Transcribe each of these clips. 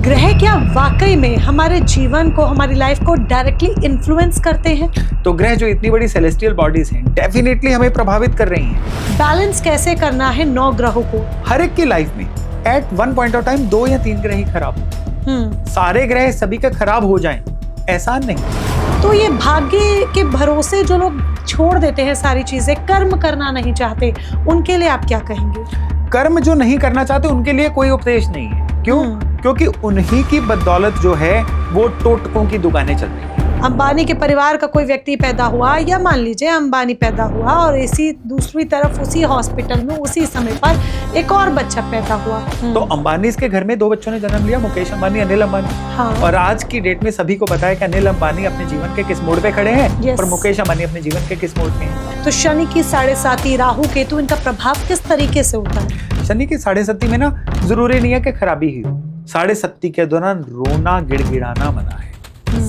ग्रह क्या वाकई में हमारे जीवन को, हमारी लाइफ को डायरेक्टली इन्फ्लुएंस करते हैं? तो ग्रह जो इतनी बड़ी सेलेस्टियल बॉडीज हैं डेफिनेटली हमें प्रभावित कर रही हैं। बैलेंस कैसे करना है 9 ग्रहों को? हर एक की लाइफ में at one point of time 2 या 3 ग्रह ही खराब हो। सारे ग्रह सभी का खराब हो जाएं ऐसा नहीं। तो ये भाग्य के भरोसे जो लोग छोड़ देते हैं सारी चीजें, कर्म करना नहीं चाहते, उनके लिए आप क्या कहेंगे? कर्म जो नहीं करना चाहते उनके लिए कोई उपदेश नहीं है। क्यों? क्योंकि उन्हीं की बदौलत जो है वो टोटकों की दुकानें चल रही हैं। अंबानी के परिवार का कोई व्यक्ति पैदा हुआ, या मान लीजिए अंबानी पैदा हुआ और इसी दूसरी तरफ उसी हॉस्पिटल में उसी समय पर एक और बच्चा पैदा हुआ। तो अंबानी के घर में 2 बच्चों ने जन्म लिया, मुकेश अंबानी, अनिल अंबानी। हाँ। और आज की डेट में सभी को पता है कि अनिल अंबानी अपने जीवन के किस मोड़ पे खड़े हैं और मुकेश अंबानी अपने जीवन के किस मोड़ पे हैं। तो शनि की 7.5, राहु केतु, इनका प्रभाव किस तरीके से होता है? शनि की 7.5 में ना जरूरी नहीं है कि खराबी ही हो। 7.5 के दौरान रोना गिड़गिड़ाना मना है,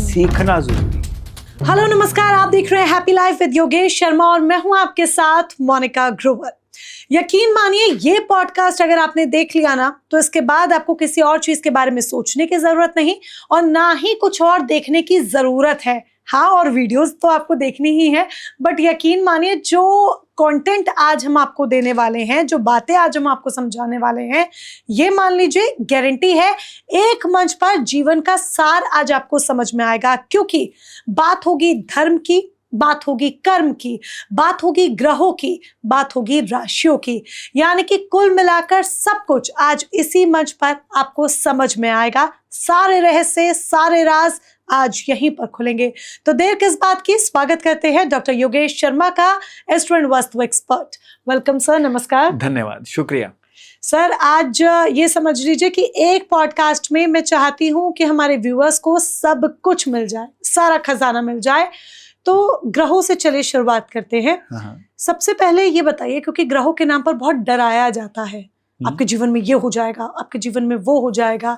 सीखना जरूरी। हेलो नमस्कार, आप देख रहे हैं happy life with Yogesh Sharma और मैं हूं आपके साथ मोनिका ग्रोवर। यकीन मानिए ये पॉडकास्ट अगर आपने देख लिया ना, तो इसके बाद आपको किसी और चीज के बारे में सोचने की जरूरत नहीं और ना ही कुछ और देखने की जरूरत है। हाँ, और वीडियोस तो आपको देखनी ही है, बट यकीन मानिए जो कंटेंट आज हम आपको देने वाले हैं, जो बातें आज हम आपको समझाने वाले हैं, ये मान लीजिए गारंटी है एक मंच पर जीवन का सार आज आपको समझ में आएगा। क्योंकि बात होगी धर्म की, बात होगी कर्म की, बात होगी ग्रहों की, बात होगी राशियों की, यानी कि कुल मिलाकर सब कुछ आज इसी मंच पर आपको समझ में आएगा। सारे रहस्य, सारे राज आज यहीं पर खुलेंगे। तो देर किस बात की, स्वागत करते हैं डॉक्टर योगेश शर्मा का, astro and vastu expert. Welcome sir, नमस्कार। धन्यवाद, शुक्रिया सर। आज ये समझ लीजिए कि एक पॉडकास्ट में मैं चाहती हूँ कि हमारे व्यूअर्स को सब कुछ मिल जाए, सारा खजाना मिल जाए। तो ग्रहों से चले शुरुआत करते हैं। सबसे पहले ये बताइए, क्योंकि ग्रहों के नाम पर बहुत डराया जाता है, आपके जीवन में ये हो जाएगा, आपके जीवन में वो हो जाएगा।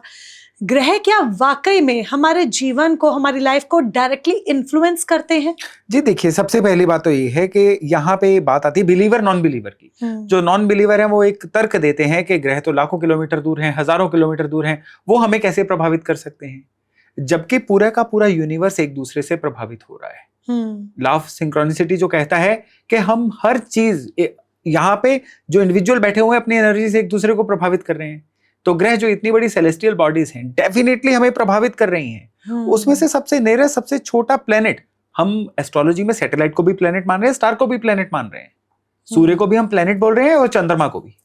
ग्रह क्या वाकई में हमारे जीवन को, हमारी लाइफ को डायरेक्टली इन्फ्लुएंस करते हैं? जी देखिए, सबसे पहली बात तो ये है कि यहाँ पे बात आती है बिलीवर नॉन बिलीवर की। जो नॉन बिलीवर है वो एक तर्क देते हैं कि ग्रह तो लाखों किलोमीटर दूर हैं, हजारों किलोमीटर दूर हैं, वो हमें कैसे प्रभावित कर सकते हैं, जबकि पूरा का पूरा यूनिवर्स एक दूसरे से प्रभावित हो रहा है। लॉ ऑफ सिंक्रोनिसिटी जो कहता है कि हम हर चीज, यहाँ पे जो इंडिविजुअल बैठे हुए हैं अपनी एनर्जी से एक दूसरे को प्रभावित कर रहे हैं। तो ग्रह जो इतनी बड़ी सेलेस्टियल बॉडीज हैं डेफिनेटली हमें प्रभावित कर रही हैं। उसमें से सबसे नियरेस्ट, सबसे छोटा प्लेनेट, हम एस्ट्रोलॉजी में सैटेलाइट को भी प्लेनेट मान रहे हैं, स्टार को भी प्लेनेट मान रहे हैं, सूर्य को भी हम प्लेनेट बोल रहे हैं और चंद्रमा को भी।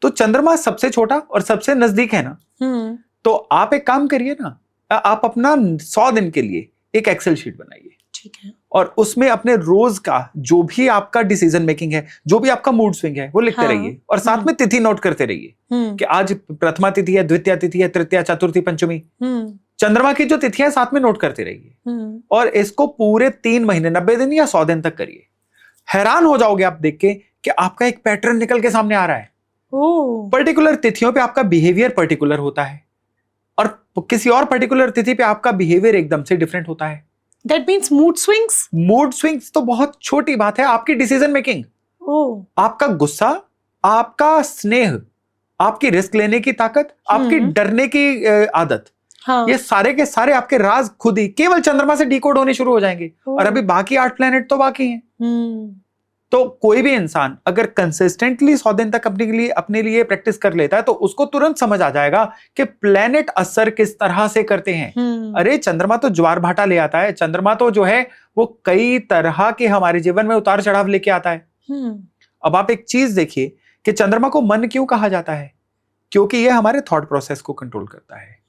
तो चंद्रमा सबसे छोटा और सबसे नजदीक है ना। तो आप एक काम करिए ना, आप अपना 100 दिन के लिए एक एक्सेल शीट बनाइए, ठीक है, और उसमें अपने रोज का जो भी आपका डिसीजन मेकिंग है, जो भी आपका मूड स्विंग है, वो लिखते रहिए और साथ में तिथि नोट करते रहिए कि आज प्रथमा तिथि है, द्वितीय तिथि है, तृतीया, चतुर्थी, पंचमी, चंद्रमा की जो तिथियां साथ में नोट करते रहिए और इसको पूरे 3 महीने, 90 दिन या 100 दिन तक करिए। हैरान हो जाओगे आप देख के कि आपका एक पैटर्न निकल के सामने आ रहा है। पर्टिकुलर तिथियों पे आपका बिहेवियर पर्टिकुलर होता है और किसी और पर्टिकुलर तिथि पे आपका बिहेवियर एकदम से डिफरेंट होता है। That means mood swings? Mood swings तो बहुत छोटी बात है। आपकी डिसीजन मेकिंग, आपका गुस्सा, आपका स्नेह, आपकी रिस्क लेने की ताकत, आपकी डरने की आदत, ये सारे के सारे आपके राज खुद ही केवल चंद्रमा से डिकोड होने शुरू हो जाएंगे। और अभी बाकी 8 प्लैनेट तो बाकी हैं। तो कोई भी इंसान अगर कंसिस्टेंटली 100 दिन तक अपने लिए प्रैक्टिस कर लेता है तो उसको तुरंत समझ आ जाएगा कि प्लेनेट असर किस तरह से करते हैं। अरे चंद्रमा तो ज्वार भाटा ले आता है, चंद्रमा तो जो है वो कई तरह के हमारे जीवन में उतार चढ़ाव लेके आता है। अब आप एक चीज देखिए कि चंद्रमा को मन क्यों कहा जाता है, क्योंकि ये हमारे थॉट प्रोसेस को कंट्रोल करता है।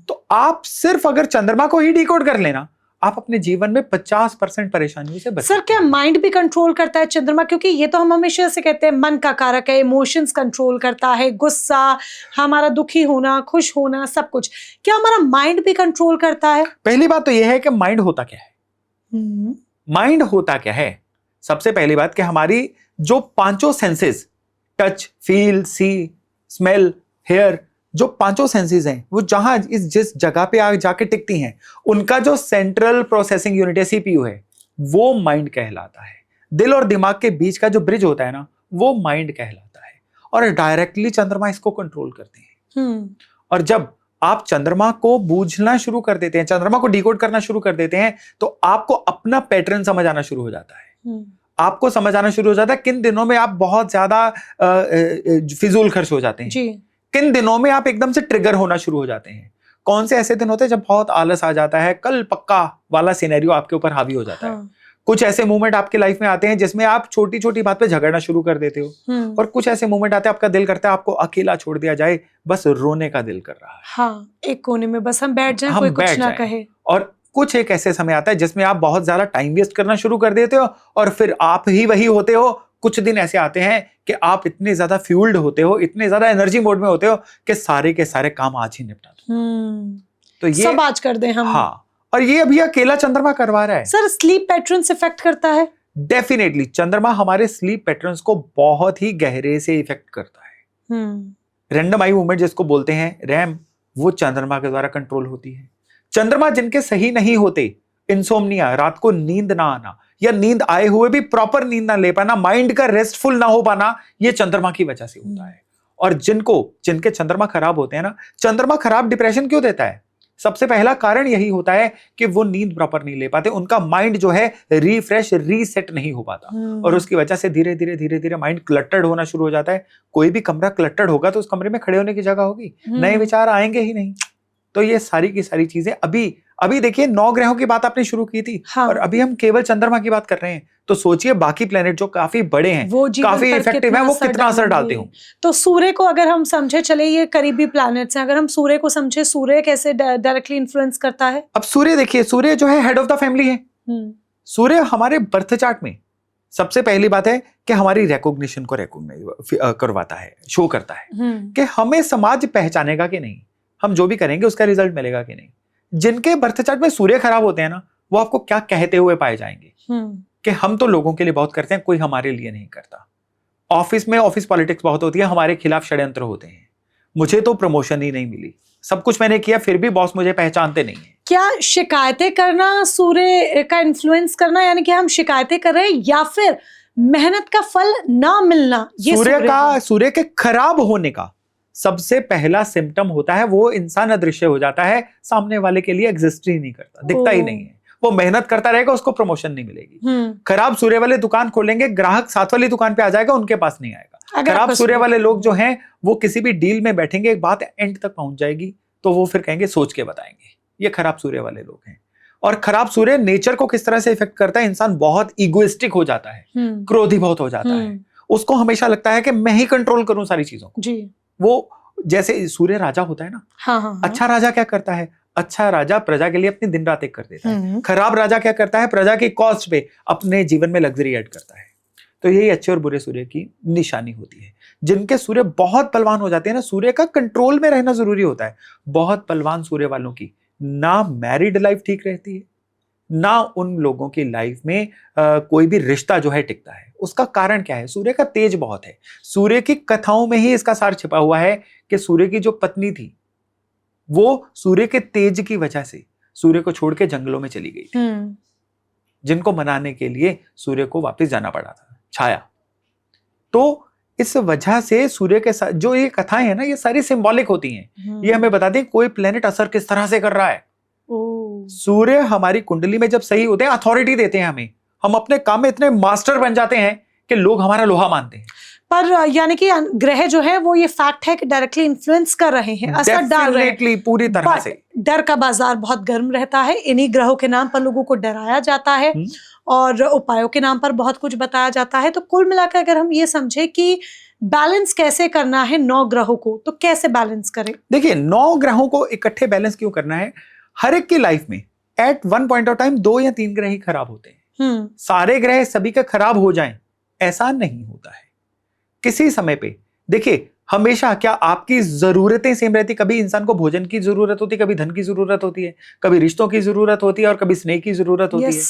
तो आप सिर्फ अगर चंद्रमा को ही डिकोड कर लेना, आप अपने जीवन में 50% परेशानियों से बच सकते हैं। सर, क्या माइंड भी कंट्रोल करता है चंद्रमा? क्योंकि ये तो हम हमेशा से कहते हैं मन का कारक है, इमोशंस कंट्रोल करता है, गुस्सा, हमारा दुखी होना, खुश होना, सब कुछ। क्या हमारा माइंड भी कंट्रोल करता है? पहली बात तो यह है कि माइंड होता क्या है। माइंड होता क्या है, सबसे पहली बात कि हमारी जो 5 सेंसेस, टच, फील, सी, स्मेल, हेयर, जो 5 सेंसेस हैं वो जहां जिस जगह पे जाके टिकती हैं, उनका जो सेंट्रल प्रोसेसिंग यूनिट है, सीपीयू है, वो माइंड कहलाता है। दिल और दिमाग के बीच का जो ब्रिज होता है ना, वो माइंड कहलाता है और डायरेक्टली चंद्रमा इसको कंट्रोल करते हैं। और जब आप चंद्रमा को बूझना शुरू कर देते हैं, चंद्रमा को डिकोड करना शुरू कर देते हैं, तो आपको अपना पैटर्न समझ आना शुरू हो जाता है। आपको समझ आना शुरू हो जाता है किन दिनों में आप बहुत ज्यादा फिजूल खर्च हो जाते हैं जी। किन दिनों में आप एकदम से ट्रिगर होना शुरू हो जाते हैं। कौन से ऐसे दिन होते हैं जब बहुत आलस आ जाता है, कल पक्का वाला सिनेरियो आपके ऊपर हावी हो जाता है। कुछ ऐसे मोमेंट आपके लाइफ में आते हैं जिसमें आप छोटी छोटी बात पे झगड़ना शुरू कर देते हो, और कुछ ऐसे मोमेंट आते हैं आपका दिल करता है आपको अकेला छोड़ दिया जाए, बस रोने का दिल कर रहा है। हाँ, एक कोने में बस हम बैठ जाएं, कोई कुछ ना कहे। और कुछ एक ऐसे समय आता है जिसमें आप बहुत ज्यादा टाइम वेस्ट करना शुरू कर देते हो, और फिर आप ही वही होते हो। कुछ दिन ऐसे आते हैं कि आप इतने ज्यादा फ्यूल्ड होते हो, इतने ज्यादा एनर्जी मोड में होते हो कि सारे के सारे काम आज ही निपटा दो। तो ये सब आज कर दें हम। हाँ, और ये अभी अकेला चंद्रमा करवा रहा है। सर, स्लीप पैटर्न्स इफेक्ट करता है? डेफिनेटली चंद्रमा हमारे स्लीप पैटर्न्स को बहुत ही गहरे से इफेक्ट करता है। रैंडम आई मूवमेंट जिसको बोलते हैं, रैम, वो चंद्रमा के द्वारा कंट्रोल होती है। चंद्रमा जिनके सही नहीं होते, इंसोम्निया, रात को नींद ना आना, या नींद आए हुए भी प्रॉपर नींद ना ले पाना, माइंड का रेस्टफुल ना हो पाना, ये चंद्रमा की वजह से होता है। और जिनके चंद्रमा खराब होते हैं ना, चंद्रमा खराब डिप्रेशन क्यों देता है? सबसे पहला कारण यही होता है कि वो नींद प्रॉपर नहीं ले पाते, उनका माइंड जो है रिफ्रेश, रीसेट नहीं हो पाता, और उसकी वजह से धीरे धीरे माइंड क्लटर्ड होना शुरू हो जाता है। कोई भी कमरा क्लटर्ड होगा तो उस कमरे में खड़े होने की जगह होगी, नए विचार आएंगे ही नहीं। तो ये सारी की सारी चीजें अभी देखिए 9 ग्रहों की बात आपने शुरू की थी, हाँ। और अभी हम केवल चंद्रमा की बात कर रहे हैं, तो सोचिए बाकी प्लेनेट जो काफी बड़े हैं, काफी इफेक्टिव हैं, वो कितना असर डालते हो। तो सूर्य को अगर हम समझे, चले ये करीबी प्लैनेट्स हैं, अगर हम सूर्य को समझे, सूर्य कैसे डायरेक्टली इन्फ्लुएंस करता है? अब सूर्य देखिए, सूर्य जो है हेड ऑफ द फैमिली है। सूर्य हमारे बर्थ चार्ट में सबसे पहली बात है कि हमारी रिकॉग्निशन को करवाता है, शो करता है कि हमें समाज पहचानेगा कि नहीं, हम जो भी करेंगे उसका रिजल्ट मिलेगा कि नहीं। जिनके बर्थ चार्ट में सूर्य खराब होते हैं ना, वो आपको क्या कहते हुए पाए जाएंगे कि हम तो लोगों के लिए बहुत करते हैं, कोई हमारे लिए नहीं करता। ऑफिस में ऑफिस पॉलिटिक्स बहुत होती है, हमारे खिलाफ षड्यंत्र होते हैं, मुझे तो प्रमोशन ही नहीं मिली, सब कुछ मैंने किया फिर भी बॉस मुझे पहचानते नहीं है। क्या शिकायतें करना सूर्य का इन्फ्लुएंस करना, यानी कि हम शिकायतें कर रहे हैं, या फिर मेहनत का फल ना मिलना? ये सूर्य के खराब होने का सबसे पहला सिम्टम होता है, वो इंसान अदृश्य हो जाता है, सामने वाले के लिए एग्जिस्ट ही नहीं करता, दिखता ही नहीं है। वो मेहनत करता रहेगा, उसको प्रमोशन नहीं मिलेगी। खराब सूर्य वाले दुकान खोलेंगे, ग्राहक साथ वाली दुकान पे आ जाएगा, उनके पास नहीं आएगा। खराब सूर्य वाले लोग जो हैं, वो किसी भी डील में बैठेंगे, एक बात एंड तक पहुंच जाएगी तो वो फिर कहेंगे सोच के बताएंगे। ये खराब सूर्य वाले लोग हैं। और खराब सूर्य नेचर को किस तरह से इफेक्ट करता है, इंसान बहुत इगोइस्टिक हो जाता है, क्रोधी बहुत हो जाता है, उसको हमेशा लगता है कि मैं ही कंट्रोल करूं सारी चीजों को जी। वो जैसे सूर्य राजा होता है ना, हाँ। अच्छा राजा क्या करता है? अच्छा राजा प्रजा के लिए अपनी दिन रात एक कर देता है। खराब राजा क्या करता है? प्रजा की कॉस्ट पे अपने जीवन में लग्जरी ऐड करता है। तो यही अच्छे और बुरे सूर्य की निशानी होती है। जिनके सूर्य बहुत बलवान हो जाते हैं ना, सूर्य का कंट्रोल में रहना जरूरी होता है। बहुत बलवान सूर्य वालों की ना मैरिड लाइफ ठीक रहती है, ना उन लोगों की लाइफ में कोई भी रिश्ता जो है टिकता है। उसका कारण क्या है? सूर्य का तेज बहुत है। सूर्य की कथाओं में ही इसका सार छिपा हुआ है कि सूर्य की जो पत्नी थी, वो सूर्य के तेज की वजह से सूर्य को छोड़ के जंगलों में चली गई थी, जिनको मनाने के लिए सूर्य को वापस जाना पड़ा था, छाया। तो इस वजह से सूर्य के साथ जो ये कथाएं हैं ना, ये सारी सिंबॉलिक होती हैं। ये हमें बताती है कोई प्लेनेट असर किस तरह से कर रहा है। सूर्य हमारी कुंडली में जब सही होते हैं, अथॉरिटी देते हैं हमें, हम अपने काम में इतने मास्टर बन जाते हैं कि लोग हमारा लोहा मानते हैं। पर यानी कि ग्रह जो है वो ये फैक्ट है कि डायरेक्टली इन्फ्लुएंस कर रहे हैं, असर डाल रहे हैं पूरी तरह से। डर का बाजार बहुत गर्म रहता है, इन्हीं ग्रहों के नाम पर लोगों को डराया जाता है और उपायों के नाम पर बहुत कुछ बताया जाता है। तो कुल मिलाकर अगर हम ये समझे कि बैलेंस कैसे करना है 9 ग्रहों को, तो कैसे बैलेंस करें? देखिए 9 ग्रहों को इकट्ठे बैलेंस क्यों करना है? हर एक की लाइफ में at one point of time 2 या 3 ग्रह ही खराब होते हैं। सारे ग्रह सभी का खराब हो जाएं ऐसा नहीं होता है। किसी समय पे देखिए, हमेशा क्या आपकी जरूरतें सेम रहती? कभी इंसान को भोजन की जरूरत होती है, कभी धन की जरूरत होती है, कभी रिश्तों की जरूरत होती है और कभी स्नेह की जरूरत होती है।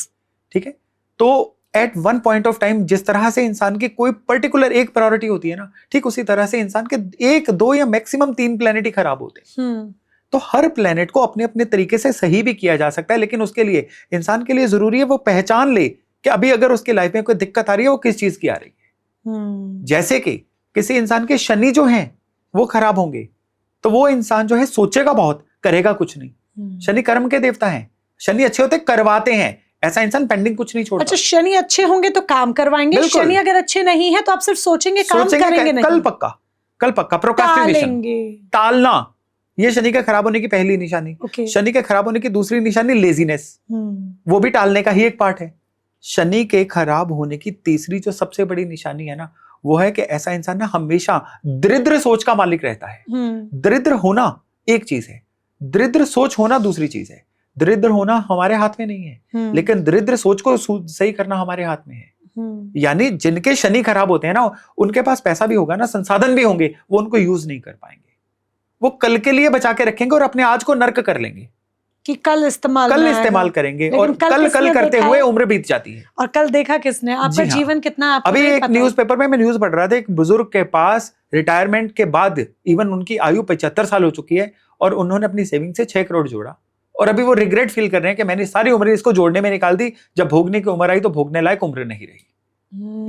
ठीक है, तो at one point of time जिस तरह से इंसान की कोई पर्टिकुलर एक प्रायोरिटी होती है ना, ठीक उसी तरह से इंसान के 1, 2 या मैक्सिमम 3 प्लेनेट ही खराब होते हैं। तो हर प्लेनेट को अपने अपने तरीके से सही भी किया जा सकता है, लेकिन उसके लिए इंसान के लिए जरूरी है वो पहचान ले कि अभी अगर उसकी लाइफ में कोई दिक्कत आ रही है, वो किस चीज की आ रही है। जैसे कि किसी इंसान के शनि जो हैं वो खराब होंगे तो वो इंसान जो है सोचेगा बहुत करेगा कुछ नहीं। शनि कर्म के देवता हैं, शनि अच्छे होते करवाते हैं, ऐसा इंसान पेंडिंग कुछ नहीं छोड़ता। अच्छा, शनि अच्छे होंगे तो काम करवाएंगे, शनि अगर अच्छे नहीं है तो आप सिर्फ सोचेंगे काम करेंगे नहीं। कल पक्का प्रोक्रास्टिनेशन, टालना, ये शनि के खराब होने की पहली निशानी। शनि के खराब होने की दूसरी निशानी लेजीनेस, वो भी टालने का ही एक पार्ट है। शनि के खराब होने की तीसरी जो सबसे बड़ी निशानी है ना, वो है कि ऐसा इंसान ना हमेशा दरिद्र सोच का मालिक रहता है। दरिद्र होना एक चीज है, दरिद्र सोच होना दूसरी चीज है। दरिद्र होना हमारे हाथ में नहीं है, लेकिन दरिद्र सोच को सही करना हमारे हाथ में है। यानी जिनके शनि खराब होते हैं ना, उनके पास पैसा भी होगा ना, संसाधन भी होंगे, वो उनको यूज नहीं कर पाएंगे। वो कल के लिए बचा के रखेंगे और अपने आज को नर्क कर लेंगे कि कल इस्तेमाल करेंगे, और कल करते हुए उम्र बीत जाती है। और कल देखा किसने? आपका जीवन कितना आपको अभी एक न्यूज़पेपर में मैं न्यूज पढ़ रहा था, एक बुजुर्ग के पास रिटायरमेंट के बाद इवन उनकी आयु 75 साल हो चुकी है और उन्होंने अपनी सेविंग से 6 करोड़ जोड़ा, और अभी वो रिग्रेट फील कर रहे हैं कि मैंने सारी उम्र इसको जोड़ने में निकाल दी, जब भोगने की उम्र आई तो भोगने लायक उम्र नहीं रही।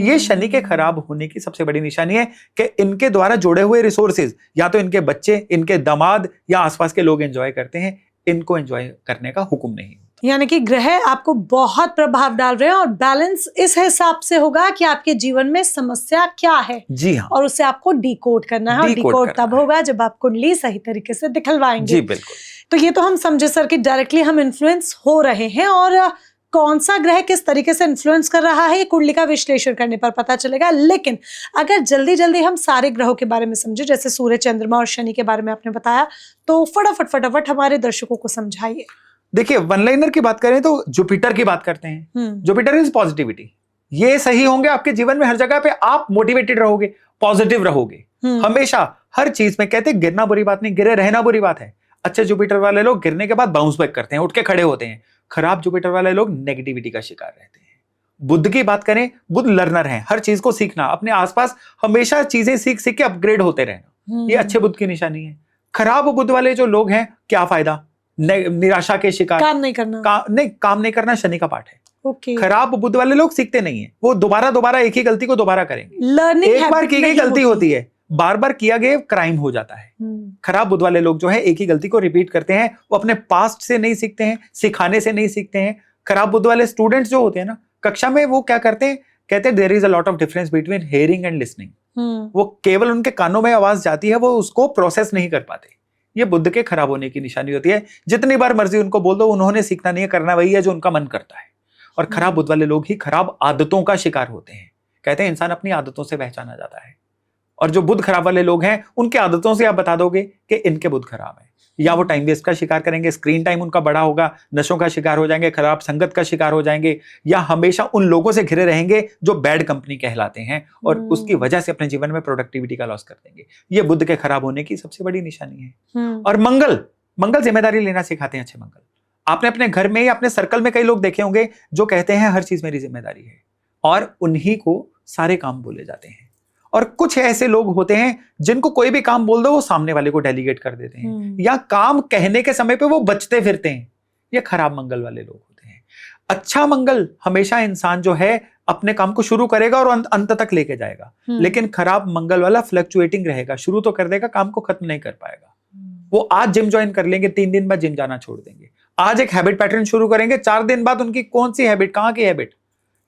ये शनि के खराब होने की सबसे बड़ी निशानी है कि इनके द्वारा जोड़े हुए रिसोर्सेज या तो इनके बच्चे, इनके दामाद या आसपास के लोग एंजॉय करते हैं, इनको एंजॉय करने का हुक्म नहीं। यानी कि ग्रह आपको बहुत प्रभाव डाल रहे हैं, और बैलेंस इस हिसाब से होगा कि आपके जीवन में समस्या क्या है। जी हाँ, और उसे आपको डिकोड करना है, और डिकोड तब होगा जब आप कुंडली सही तरीके से दिखलवाएंगे। जी बिल्कुल। तो ये तो हम समझे सर कि डायरेक्टली हम इन्फ्लुएंस हो रहे हैं, और कौन सा ग्रह किस तरीके से इन्फ्लुएंस कर रहा है ये कुंडली का विश्लेषण करने पर पता चलेगा। लेकिन अगर जल्दी जल्दी हम सारे ग्रहों के बारे में समझे, जैसे सूर्य, चंद्रमा और शनि के बारे में आपने बताया, तो फटाफट हमारे दर्शकों को समझाइए। देखिए, वन लाइनर की बात करें तो जुपिटर की बात करते हैं। Jupiter is positivity. ये सही होंगे आपके जीवन में, हर जगह पे आप मोटिवेटेड रहोगे, पॉजिटिव रहोगे हमेशा, हर चीज में। कहते हैं गिरना बुरी बात नहीं, गिरे रहना बुरी बात है। अच्छे जुपिटर वाले लोग गिरने के बाद बाउंस बैक करते हैं, उठ के खड़े होते हैं। खराब जुपिटर वाले लोग नेगेटिविटी का शिकार रहते हैं। बुध की बात करें, बुध लर्नर है, हर चीज को सीखना, अपने आसपास हमेशा चीजें सीख सीख के अपग्रेड होते रहना, ये अच्छे बुध की निशानी है। खराब बुध वाले जो लोग हैं, क्या फायदा, निराशा के शिकार, काम नहीं करना शनि का पाठ है। खराब बुध वाले लोग सीखते नहीं है, वो दोबारा एक ही गलती को दोबारा करेंगे। एक बार की गई गलती होती है, बार बार किया गया क्राइम हो जाता है। खराब बुध वाले लोग जो है एक ही गलती को रिपीट करते हैं, वो अपने पास्ट से नहीं सीखते हैं, सिखाने से नहीं सीखते हैं। खराब बुध वाले स्टूडेंट्स जो होते हैं ना, कक्षा में वो क्या करते हैं, कहते हैं there is a lot of difference between hearing and listening. वो केवल उनके कानों में आवाज जाती है, वो उसको प्रोसेस नहीं कर पाते। ये बुध के खराब होने की निशानी होती है। जितनी बार मर्जी उनको बोल दो, उन्होंने सीखना नहीं है, करना वही है जो उनका मन करता है। और खराब बुध वाले लोग ही खराब आदतों का शिकार होते हैं। कहते हैं इंसान अपनी आदतों से पहचाना जाता है, और जो बुध खराब वाले लोग हैं उनके आदतों से आप बता दोगे कि इनके बुध खराब है। या वो टाइम वेस्ट का शिकार करेंगे, स्क्रीन टाइम उनका बड़ा होगा, नशों का शिकार हो जाएंगे, खराब संगत का शिकार हो जाएंगे, या हमेशा उन लोगों से घिरे रहेंगे जो बैड कंपनी कहलाते हैं, और उसकी वजह से अपने जीवन में प्रोडक्टिविटी का लॉस कर देंगे। ये बुध के खराब होने की सबसे बड़ी निशानी है। और मंगल जिम्मेदारी लेना सिखाते हैं। अच्छे मंगल, आपने अपने घर में या अपने सर्कल में कई लोग देखे होंगे जो कहते हैं हर चीज मेरी जिम्मेदारी है, और उन्हीं को सारे काम बोले जाते हैं। और कुछ ऐसे लोग होते हैं जिनको कोई भी काम बोल दो वो सामने वाले को डेलीगेट कर देते हैं, या काम कहने के समय पे वो बचते फिरते हैं। ये खराब मंगल वाले लोग होते हैं। अच्छा मंगल हमेशा इंसान जो है अपने काम को शुरू करेगा और अंत तक लेके जाएगा, लेकिन खराब मंगल वाला फ्लक्चुएटिंग रहेगा, शुरू तो कर देगा, काम को खत्म नहीं कर पाएगा। वो आज जिम ज्वाइन कर लेंगे, 3 दिन बाद जिम जाना छोड़ देंगे। आज एक हैबिट पैटर्न शुरू करेंगे, 4 दिन बाद उनकी कौन सी हैबिट, कहां की हैबिट।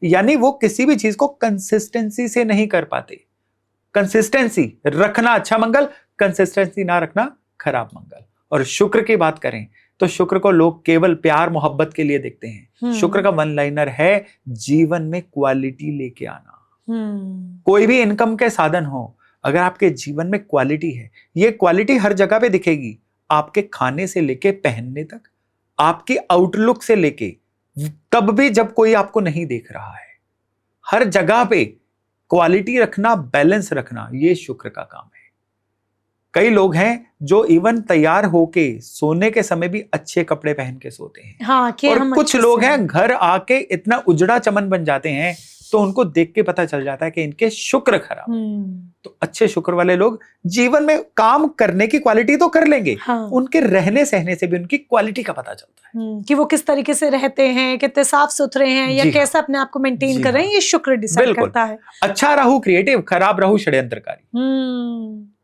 यानी वो किसी भी चीज को कंसिस्टेंसी से नहीं कर पाते। कंसिस्टेंसी रखना अच्छा मंगल, कंसिस्टेंसी ना रखना खराब मंगल। और शुक्र की बात करें तो शुक्र को लोग केवल प्यार मोहब्बत के लिए देखते हैं। शुक्र का वन लाइनर है जीवन में क्वालिटी लेके आना। कोई भी इनकम के साधन हो, अगर आपके जीवन में क्वालिटी है, ये क्वालिटी हर जगह पे दिखेगी। आपके खाने से लेके पहनने तक, आपकी आउटलुक से लेके, तब भी जब कोई आपको नहीं देख रहा है, हर जगह पे क्वालिटी रखना, बैलेंस रखना, ये शुक्र का काम है। कई लोग हैं जो इवन तैयार होके सोने के समय भी अच्छे कपड़े पहन के सोते हैं। हाँ, और कुछ लोग हैं घर आके इतना उजड़ा चमन बन जाते हैं, तो उनको देख के पता चल जाता है कि इनके शुक्र खराब। तो अच्छे शुक्र वाले लोग जीवन में काम करने की क्वालिटी तो कर लेंगे, उनके रहने सहने से भी उनकी क्वालिटी का पता चलता है कि वो किस तरीके से रहते हैं, कितने साफ सुथरे हैं, या कैसे अपने आप को मेंटेन कर रहे हैं। ये शुक्र डिसाइड करता है। अच्छा राहु क्रिएटिव, खराब राहु षड्यंत्रकारी।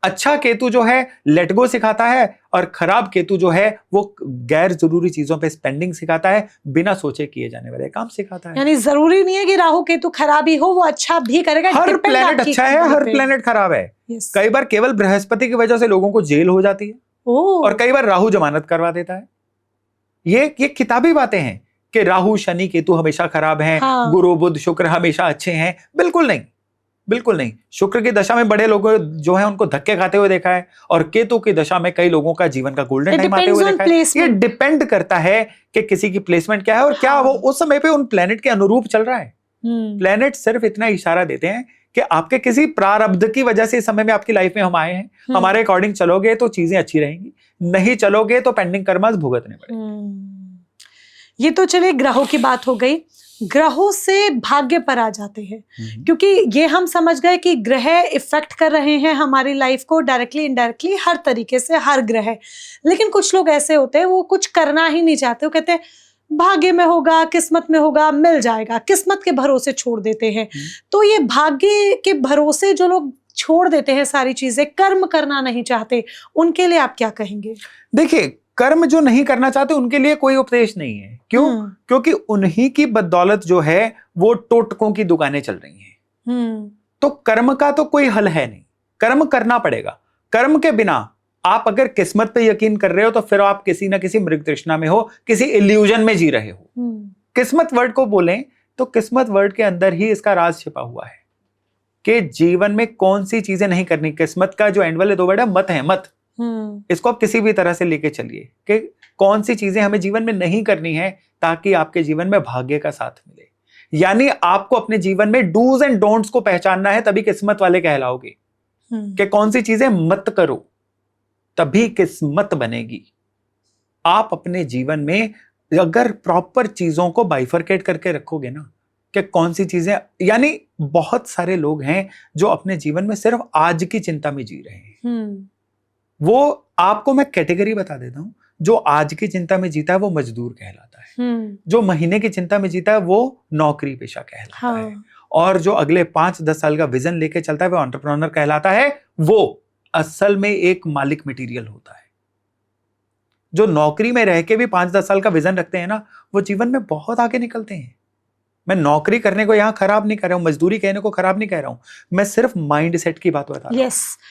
अच्छा केतु जो है लेट गो सिखाता है, और खराब केतु जो है वो गैर जरूरी चीजों पे स्पेंडिंग सिखाता है, बिना सोचे किए जाने वाले काम सिखाता है। यानी जरूरी नहीं है कि राहु केतु खराब ही हो, वो अच्छा भी करेगा। हर प्लेनेट अच्छा है, हर प्लेनेट खराब है। कई बार केवल बृहस्पति की वजह से लोगों को जेल हो जाती है, और कई बार राहु जमानत करवा देता है। ये किताबी बातें हैं कि राहु शनि केतु हमेशा खराब हैं, हाँ। गुरु बुध शुक्र हमेशा अच्छे हैं। बिल्कुल नहीं, बिल्कुल नहीं। शुक्र की दशा में बड़े लोग जो हैं उनको धक्के खाते हुए देखा है, और केतु की दशा में कई लोगों का जीवन का गोल्डन टाइम आते हुए देखा है। ये डिपेंड करता है कि किसी की प्लेसमेंट क्या है, और क्या वो उस समय पे उन प्लेनेट के अनुरूप चल रहा है। प्लेनेट सिर्फ इतना इशारा देते हैं कि आपके किसी प्रारब्ध की वजह से इस समय में आपकी लाइफ में हम आए हैं, हमारे अकॉर्डिंग चलोगे तो चीजें अच्छी रहेंगी, नहीं चलोगे तो पेंडिंग कर्मास भुगतने पड़ेंगे। ये तो चलिए ग्रहों की बात हो गई। ग्रहों से भाग्य पर आ जाते हैं, क्योंकि ये हम समझ गए कि ग्रह इफेक्ट कर रहे हैं हमारी लाइफ को डायरेक्टली इनडायरेक्टली, हर तरीके से हर ग्रह। लेकिन कुछ लोग ऐसे होते हैं वो कुछ करना ही नहीं चाहते, वो कहते हैं भाग्य में होगा, किस्मत में होगा, मिल जाएगा, किस्मत के भरोसे छोड़ देते हैं। तो ये भाग्य के भरोसे जो लोग छोड़ देते हैं सारी चीजें, कर्म करना नहीं चाहते, उनके लिए आप क्या कहेंगे? देखिए, कर्म जो नहीं करना चाहते उनके लिए कोई उपदेश नहीं है। क्यों? क्योंकि उन्हीं की बदौलत जो है वो टोटकों की दुकानें चल रही हैं। तो कर्म का तो कोई हल है नहीं, कर्म करना पड़ेगा। कर्म के बिना आप अगर किस्मत पे यकीन कर रहे हो तो फिर आप किसी ना किसी मृग तृष्णा में हो, किसी इल्यूजन में जी रहे हो। किस्मत वर्ड को बोलें तो किस्मत वर्ड के अंदर ही इसका राज छिपा हुआ है कि जीवन में कौन सी चीजें नहीं करनी। किस्मत का जो एंड वाले दो वर्ड है मत है, मत। इसको आप किसी भी तरह से लेके चलिए कि कौन सी चीजें हमें जीवन में नहीं करनी है ताकि आपके जीवन में भाग्य का साथ मिले। यानी आपको अपने जीवन में डूज एंड डोंट्स को पहचानना है, तभी किस्मत वाले कहलाओगे। कि कौन सी चीजें मत करो, तभी किस्मत बनेगी। आप अपने जीवन में अगर प्रॉपर चीजों को बाइफरकेट करके रखोगे ना कि कौन सी चीजें, यानी बहुत सारे लोग हैं जो अपने जीवन में सिर्फ आज की चिंता में जी रहे हैं। वो आपको मैं कैटेगरी बता देता हूं, जो आज की चिंता में जीता है वो मजदूर कहलाता है। जो महीने की चिंता में जीता है वो नौकरी पेशा कहलाता है, और जो अगले 5-10 साल का विजन लेके चलता है वो एंटरप्रेन्योर कहलाता है। वो असल में एक मालिक मटेरियल होता है। जो नौकरी में रह के भी 5-10 साल का विजन रखते हैं ना, वो जीवन में बहुत आगे निकलते हैं। मैं नौकरी करने को यहाँ खराब नहीं कर रहा हूँ, मजदूरी कहने को खराब नहीं कह रहा हूँ, मैं सिर्फ माइंड सेट की बात बता रहा हूँ।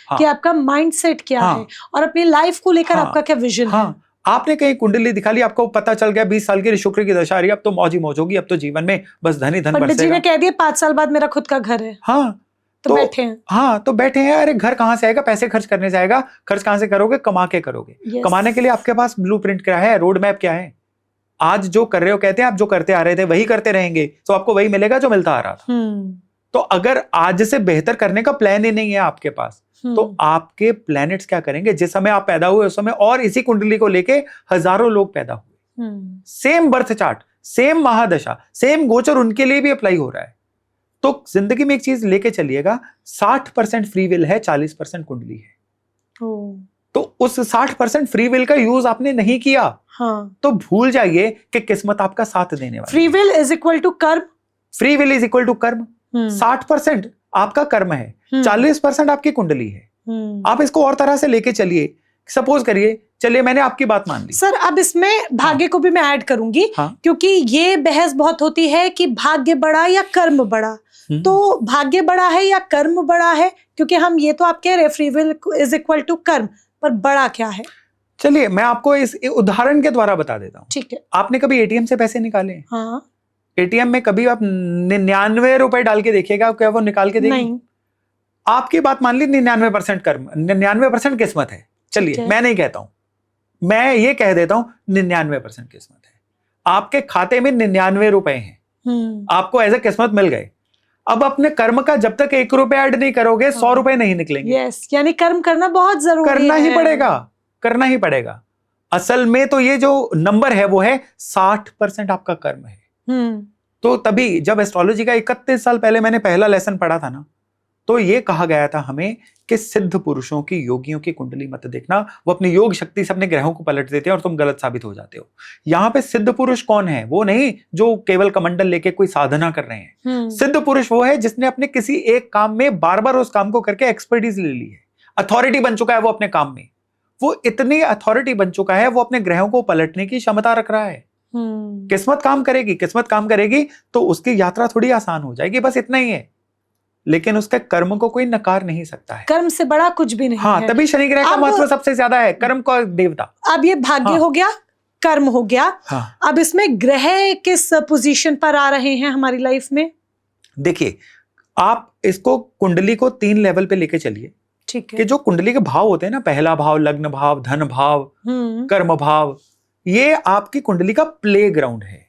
हाँ। कि आपका माइंड सेट क्या है और अपनी लाइफ को लेकर आपका क्या विजन है। आपने कहीं कुंडली दिखा ली, आपको पता चल गया 20 साल की शुक्र की दशा आ रही है, अब तो मौज ही मौज होगी, अब तो जीवन में बस धन ही धन बरसेगा। पंडित जी ने कह दिया 5 साल बाद मेरा खुद का घर है। तो बैठे हैं। तो बैठे हैं। अरे घर कहां से आएगा? पैसे खर्च करने से आएगा। खर्च कहां से करोगे? कमा के करोगे। कमाने के लिए आपके पास ब्लूप्रिंट क्या है, रोड मैप क्या है? आज जो कर रहे हो, कहते हैं आप जो करते आ रहे थे वही करते रहेंगे, तो आपको वही मिलेगा जो मिलता आ रहा था। तो अगर आज से बेहतर करने का प्लान ही नहीं है आपके पास, तो आपके प्लैनेट्स क्या करेंगे? जिस समय आप पैदा हुए उस समय और इसी कुंडली को लेके हजारों लोग पैदा हुए। सेम बर्थ चार्ट, सेम महादशा, सेम गोचर उनके लिए भी अप्लाई हो रहा है। तो जिंदगी में एक चीज लेके चलिएगा, 60% फ्री विल है, 40% कुंडली है। तो उस 60% फ्री विल का यूज आपने नहीं किया। तो भूल जाइए कि किस्मत आपका साथ देने वाली। Free will is equal to karma. Free will is equal to karma. 60% आपका कर्म है, 40% आपकी कुंडली है। आप इसको और तरह से लेके चलिए। सपोज करिए, चलिए मैंने आपकी बात मान ली सर, अब इसमें भाग्य को भी मैं ऐड करूंगी। क्योंकि ये बहस बहुत होती है कि भाग्य बड़ा या कर्म बड़ा। तो भाग्य बड़ा है या कर्म बड़ा है? क्योंकि हम ये तो आप कह रहे free will is equal to karma, पर बड़ा क्या है? चलिए मैं आपको इस उदाहरण के द्वारा बता देता हूँ। ठीक है। आपने कभी एटीएम से पैसे निकाले? हाँ। एटीएम में कभी आप 99 रुपए डाल के देखिएगा, क्या वो निकाल के देगी? नहीं। आपकी बात मान ली 99% कर्म, 99% किस्मत है। चलिए मैं नहीं कहता हूं, मैं ये कह देता हूं 99% किस्मत है। आपके खाते में 99 रुपए हैं, आपको एज ए किस्मत मिल गए। अब अपने कर्म का जब तक 1 रुपए ऐड नहीं करोगे 100 रुपए नहीं निकलेंगे। यस, यानी कर्म करना बहुत जरूरी है। करना ही पड़ेगा, करना ही पड़ेगा। असल में तो ये जो नंबर है वो है 60% आपका कर्म है। तो तभी जब एस्ट्रोलॉजी का 31 साल पहले मैंने पहला लेसन पढ़ा था ना, तो ये कहा गया था हमें कि सिद्ध पुरुषों की, योगियों की कुंडली मत देखना, वो अपनी योग शक्ति से अपने ग्रहों को पलट देते हैं और तुम गलत साबित हो जाते हो। यहाँ पे सिद्ध पुरुष कौन है? वो नहीं जो केवल कमंडल लेके कोई साधना कर रहे हैं। सिद्ध पुरुष वो है जिसने अपने किसी एक काम में बार बार उस काम को करके एक्सपर्टीज ले ली है, अथॉरिटी बन चुका है वो अपने काम में, वो इतनी अथॉरिटी बन चुका है, वो अपने ग्रहों को पलटने की क्षमता रख रहा है। किस्मत काम करेगी, किस्मत काम करेगी तो उसकी यात्रा थोड़ी आसान हो जाएगी, बस इतना ही है। लेकिन उसके कर्म को कोई नकार नहीं सकता है, कर्म से बड़ा कुछ भी नहीं हाँ, है। तभी शनि ग्रह का महत्व सबसे ज्यादा है, कर्म का देवता। अब ये भाग्य हो गया, कर्म हो गया, अब इसमें ग्रह किस पोजीशन पर आ रहे हैं हमारी लाइफ में? देखिए, आप इसको कुंडली को 3 लेवल पे लेके चलिए, ठीक है, कि जो कुंडली के भाव होते हैं ना, पहला भाव लग्न भाव, धन भाव, कर्म भाव, ये आपकी कुंडली का प्ले ग्राउंड है।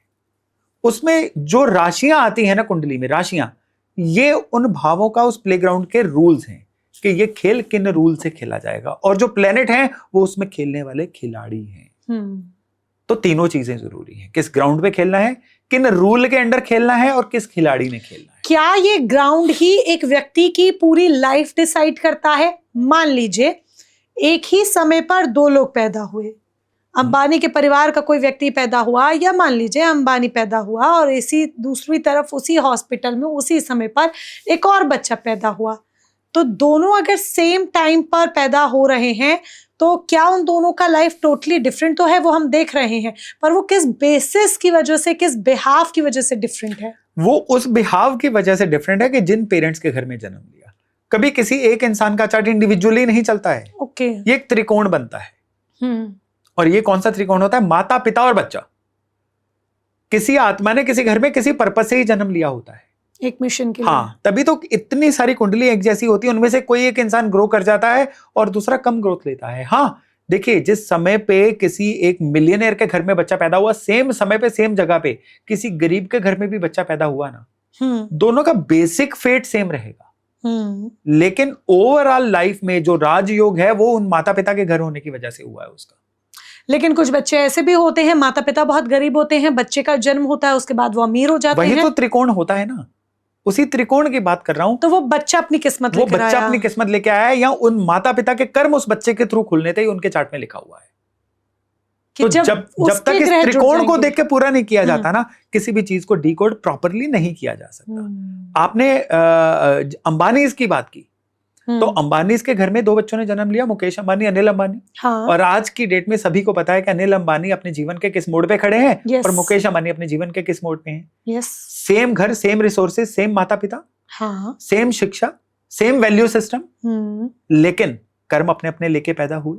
उसमें जो राशियां आती हैं ना कुंडली में, राशियां, ये उन भावों का उस प्ले ग्राउंड के रूल्स हैं कि ये खेल किन रूल से खेला जाएगा, और जो प्लेनेट हैं वो उसमें खेलने वाले खिलाड़ी हैं। तो तीनों चीजें जरूरी हैं, किस ग्राउंड पे खेलना है, किन रूल के अंडर खेलना है, और किस खिलाड़ी ने खेलना है। क्या ये ग्राउंड ही एक व्यक्ति की पूरी लाइफ डिसाइड करता है? मान लीजिए एक ही समय पर 2 लोग पैदा हुए, अंबानी के परिवार का कोई व्यक्ति पैदा हुआ, या मान लीजिए अंबानी पैदा हुआ और इसी दूसरी तरफ उसी हॉस्पिटल में उसी समय पर एक और बच्चा पैदा हुआ, तो दोनों अगर सेम टाइम पर पैदा हो रहे हैं तो क्या उन दोनों का लाइफ टोटली डिफरेंट तो है, वो हम देख रहे हैं, पर वो किस बेसिस की वजह से, किस बिहाव की वजह से डिफरेंट है? वो उस बिहाव की वजह से डिफरेंट है कि जिन पेरेंट्स के घर में जन्म लिया। कभी किसी एक इंसान का चार्ट इंडिविजुअली नहीं चलता है, ये एक त्रिकोण बनता है। और ये कौन सा त्रिकोण होता है? माता, पिता और बच्चा। किसी आत्मा ने किसी घर में किसी पर्पस से ही जन्म लिया होता है, एक मिशन के लिए। हाँ, तभी तो इतनी सारी कुंडली एक जैसी होती है, उनमें से कोई एक इंसान ग्रो कर जाता है और दूसरा कम ग्रोथ लेता है। हाँ, देखिए, जिस समय पे किसी एक मिलियनेयर के घर में बच्चा पैदा हुआ, सेम समय पे सेम जगह पे किसी गरीब के घर में भी बच्चा पैदा हुआ ना, दोनों का बेसिक फेट सेम रहेगा। लेकिन ओवरऑल लाइफ में जो राजयोग है वो उन माता पिता के घर होने की वजह से हुआ है उसका। लेकिन कुछ बच्चे ऐसे भी होते हैं, माता पिता बहुत गरीब होते हैं, बच्चे का जन्म होता है, उसके बाद वो अमीर हो जाते हैं। वही तो त्रिकोण होता है ना, उसी त्रिकोण की बात कर रहा हूं। तो वो बच्चा अपनी किस्मत लेकर आया, वो बच्चा अपनी किस्मत लेके आया है, या उन माता पिता के कर्म उस बच्चे के थ्रू खुलने थे, उनके चार्ट में लिखा हुआ है। तो जब तक इस त्रिकोण को देख के पूरा नहीं किया जाता ना, किसी भी चीज को डिकोड प्रॉपरली नहीं किया जा सकता। आपने अंबानी इसकी बात की, तो अंबानी के घर में 2 बच्चों ने जन्म लिया, मुकेश अंबानी, अनिल अंबानी। हाँ। और आज की डेट में सभी को पता है कि अनिल अंबानी अपने जीवन के किस मोड़ पे खड़े हैं, yes. और मुकेश अंबानी अपने जीवन के किस मोड़ पे हैं। yes. सेम घर, सेम रिसोर्सेज, सेम माता पिता, हाँ। सेम शिक्षा, सेम वैल्यू सिस्टम, लेकिन कर्म अपने अपने लेके पैदा हुए।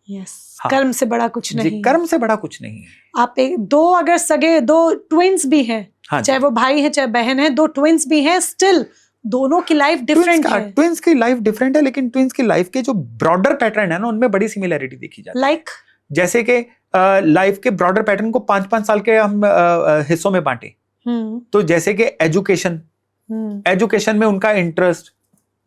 हाँ। कर्म से बड़ा कुछ नहीं, कर्म से बड़ा कुछ नहीं है। आप 2 अगर सगे 2 ट्विंस भी हैं, चाहे वो भाई है चाहे बहन है, 2 ट्विंस भी हैं, स्टिल दोनों की लाइफ डिफरेंट है। ट्विंस की लाइफ डिफरेंट है, लेकिन ट्विंस की लाइफ के जो ब्रॉडर पैटर्न है ना, उनमें बड़ी सिमिलरिटी देखी जाती है। लाइक जैसे कि लाइफ के ब्रॉडर पैटर्न को 5-5 साल के हम हिस्सों में बांटे, तो जैसे कि एजुकेशन में उनका इंटरेस्ट,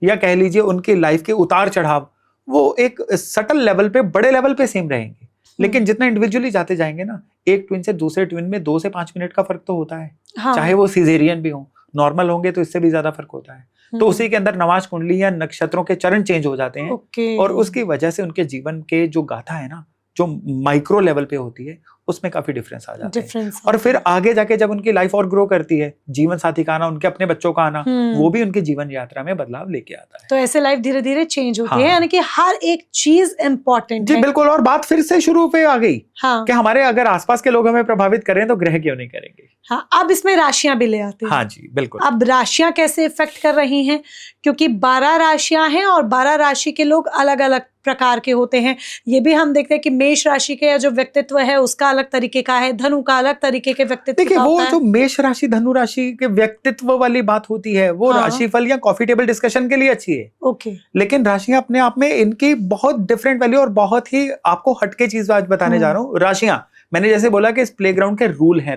या कह लीजिए उनकी लाइफ के उतार चढ़ाव, वो एक सटल लेवल पे, बड़े लेवल पे सेम रहेंगे। लेकिन जितना इंडिविजुअली जाते जाएंगे ना, एक ट्विन से दूसरे ट्विन में 2 से 5 मिनट का फर्क तो होता है। हाँ। चाहे वो सिजेरियन भी हो, नॉर्मल होंगे तो इससे भी ज्यादा फर्क होता है। तो उसी के अंदर नवाज कुंडली या नक्षत्रों के चरण चेंज हो जाते हैं, और उसकी वजह से उनके जीवन के जो गाथा है ना, जो माइक्रो लेवल पे होती है, उसमें काफी डिफरेंस आ जाता है। और फिर आगे जाके जब उनकी लाइफ और ग्रो करती है, जीवन साथी का आना, उनके अपने बच्चों का आना, वो भी उनकी जीवन यात्रा में बदलाव लेके आता है। तो ऐसे लाइफ धीरे धीरे चेंज होती है, यानी कि हर एक चीज इम्पोर्टेंट है। जी बिल्कुल। और बात फिर से शुरू पे आ गई, हाँ, कि हमारे अगर आसपास के लोग हमें प्रभावित करें तो ग्रह क्यों नहीं करेंगे। हाँ, अब इसमें राशियां भी ले आते हैं। हाँ जी बिल्कुल। अब राशियां कैसे इफेक्ट कर रही हैं, क्योंकि 12 राशियां हैं और 12 राशि के लोग अलग अलग प्रकार के होते हैं। ये भी हम देखते हैं कि मेष राशि के जो व्यक्तित्व है उसका अलग तरीके का है, धनु का अलग तरीके के व्यक्तित्व। देखिए, वो जो मेष राशि धनु राशि के व्यक्तित्व वाली बात होती है, वो हाँ, राशिफल या कॉफी टेबल डिस्कशन के लिए अच्छी है। ओके। लेकिन राशियां अपने आप में इनकी बहुत डिफरेंट वैल्यू, और बहुत ही आपको हटके चीज आज बताने जा रहा हूँ। राशियां, मैंने जैसे बोला कि इस प्लेग्राउंड के रूल है।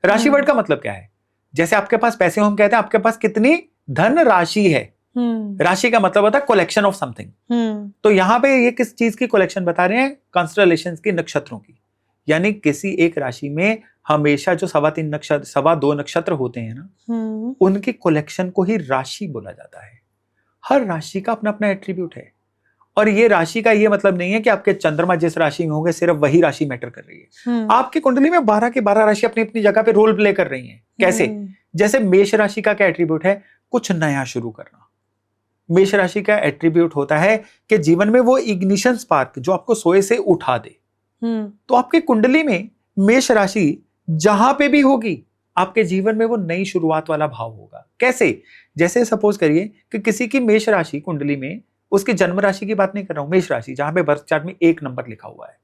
राशि वर्ड का मतलब क्या है? जैसे आपके पास पैसे हो, हम कहते हैं आपके पास कितनी धन राशि है। राशि का मतलब होता है कलेक्शन ऑफ समथिंग। तो यहाँ पे ये किस चीज की कलेक्शन बता रहे हैं? कॉन्स्टेलेशंस की, नक्षत्रों की। यानी किसी एक राशि में हमेशा जो 2.25 नक्षत्र होते हैं ना, उनकी कलेक्शन को ही राशि बोला जाता है। हर राशि का अपना अपना एट्रीब्यूट है। और ये राशि का ये मतलब नहीं है कि आपके चंद्रमा जिस राशि में होंगे सिर्फ वही राशि मैटर कर रही है। आपकी कुंडली में 12 की 12 राशि अपनी अपनी जगह पे रोल प्ले कर रही हैं। कैसे? जैसे मेष राशि का क्या एट्रीब्यूट है? कुछ नया शुरू करना। मेष राशि का एट्रीब्यूट होता है कि जीवन में वो इग्निशन स्पार्क जो आपको सोए से उठा दे। तो आपकी कुंडली में मेष राशि जहां पे भी होगी, आपके जीवन में वो नई शुरुआत वाला भाव होगा। कैसे? जैसे सपोज करिए कि किसी की मेष राशि कुंडली में, उसकी जन्म राशि की बात नहीं कर रहा हूं, मेष राशि जहां पे बर्थ चार्ट में 1 नंबर लिखा हुआ है,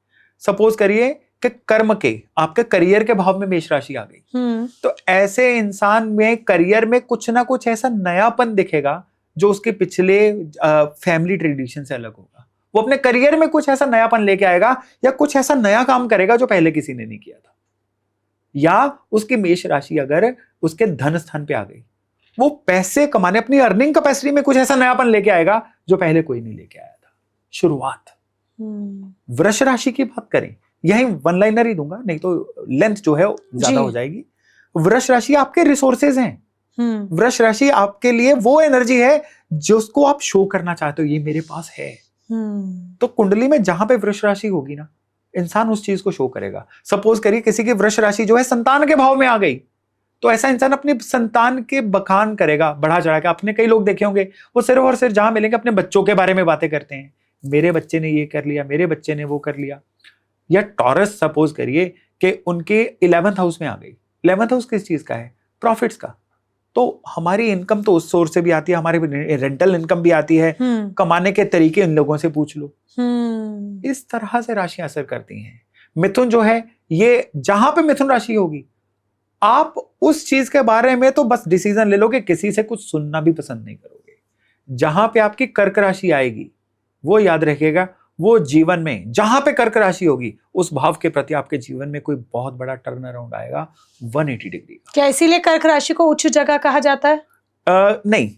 सपोज करिए कि कर्म के, आपके करियर के भाव में मेष राशि आ गई, तो ऐसे इंसान में करियर में कुछ ना कुछ ऐसा नयापन दिखेगा जो उसके पिछले फैमिली ट्रेडिशन से अलग होगा। वो अपने करियर में कुछ ऐसा नयापन लेके आएगा या कुछ ऐसा नया काम करेगा जो पहले किसी ने नहीं किया था। या उसकी मेष राशि अगर उसके धन स्थान पे आ गई, वो पैसे कमाने, अपनी अर्निंग कैपेसिटी में कुछ ऐसा नयापन लेके आएगा जो पहले कोई नहीं लेके आया था। शुरुआत। वृष राशि की बात करें, यही वन लाइनर ही दूंगा, नहीं तो लेंथ जो है ज्यादा हो जाएगी। वृष राशि आपके रिसोर्सेज हैं। वृष राशि आपके लिए वो एनर्जी है जिसको आप शो करना चाहते हो, ये मेरे पास है। तो कुंडली में जहां पे वृष राशि होगी ना, इंसान उस चीज को शो करेगा। सपोज करिए किसी की वृष राशि जो है संतान के भाव में आ गई, तो ऐसा इंसान अपनी संतान के बखान करेगा बढ़ा चढ़ा के। आपने कई लोग देखे होंगे, वो सिर्फ और सिर्फ जहां मिलेंगे अपने बच्चों के बारे में बातें करते हैं, मेरे बच्चे ने ये कर लिया, मेरे बच्चे ने वो कर लिया। या टॉरस सपोज करिए कि उनके 11th हाउस में आ गई। 11th हाउस किस चीज का है? प्रॉफिट्स का। तो हमारी इनकम तो उस सोर्स से भी आती है, हमारी रेंटल इनकम भी आती है, कमाने के तरीके इन लोगों से पूछ लो। इस तरह से राशियां असर करती हैं। मिथुन जो है, ये जहां पे मिथुन राशि होगी, आप उस चीज के बारे में तो बस डिसीजन ले लोगे, किसी से कुछ सुनना भी पसंद नहीं करोगे। जहां पे आपकी कर्क राशि आएगी, वो याद रखिएगा, वो जीवन में जहां पे कर्क राशि होगी, उस भाव के प्रति आपके जीवन में कोई बहुत बड़ा टर्न अराउंड आएगा 180 डिग्री का। क्या इसीलिए कर्क राशि को उच्च जगह कहा जाता है? नहीं,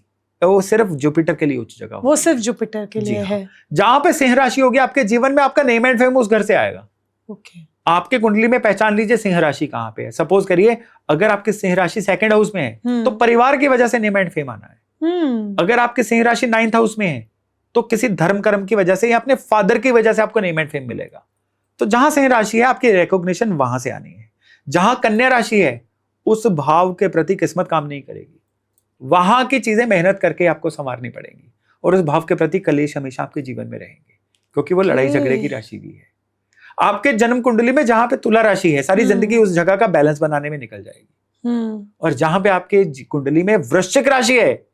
वो सिर्फ जुपिटर के लिए उच्च जगह, वो सिर्फ जुपिटर के लिए है। जहां पे सिंह राशि होगी, आपके जीवन में आपका नेम एंड फेम उस घर से आएगा। ओके। आपके कुंडली में पहचान लीजिए सिंह राशि कहां पे है। सपोज करिए अगर आपकी सिंह राशि 2nd हाउस में है, तो परिवार की वजह से नेम एंड फेम आना है। अगर आपकी सिंह राशि 9th हाउस में है, तो किसी धर्म कर्म की वजह से या अपने फादर की वजह से आपको नेम एंड फेम मिलेगा। तो जहां सिंह राशि है, आपकी रिकॉग्निशन वहां से आनी है। जहां कन्या राशि है, उस भाव के प्रति किस्मत काम नहीं करेगी, वहां की चीजें मेहनत करके आपको संवारनी पड़ेंगी, और उस भाव के प्रति कलेश हमेशा आपके जीवन में रहेंगे, क्योंकि वो लड़ाई झगड़े की राशि भी है। आपके जन्म कुंडली में जहां पे तुला राशि है, सारी जिंदगी उस जगह का बैलेंस बनाने में निकल जाएगी। और जहां पे आपके कुंडली में वृश्चिक राशि है,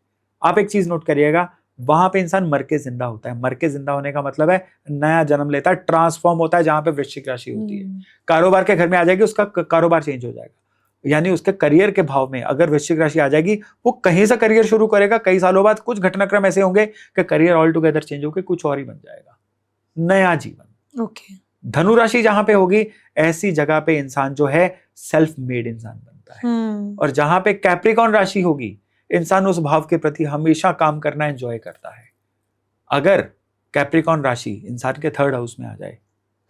आप एक चीज नोट करिएगा, वहां पे इंसान मर के जिंदा होता है। मर के जिंदा होने का मतलब है नया जन्म लेता है, ट्रांसफॉर्म होता है। जहां पे वृश्चिक राशि होती है, कारोबार के घर में आ जाएगी, उसका कारोबार चेंज हो जाएगा। यानी उसके करियर के भाव में अगर वृश्चिक राशि आ जाएगी, वो कहीं से करियर शुरू करेगा, कई सालों बाद कुछ घटनाक्रम ऐसे होंगे कि करियर ऑल टुगेदर चेंज होकर कुछ और ही बन जाएगा, नया जीवन। ओके। धनु राशि जहां पे होगी, ऐसी जगह पे इंसान जो है सेल्फ मेड इंसान बनता है। और जहां पे कैप्रिकॉर्न राशि होगी, इंसान उस भाव के प्रति हमेशा काम करना एंजॉय करता है। अगर कैप्रिकॉर्न राशि इंसान के 3rd हाउस में आ जाए,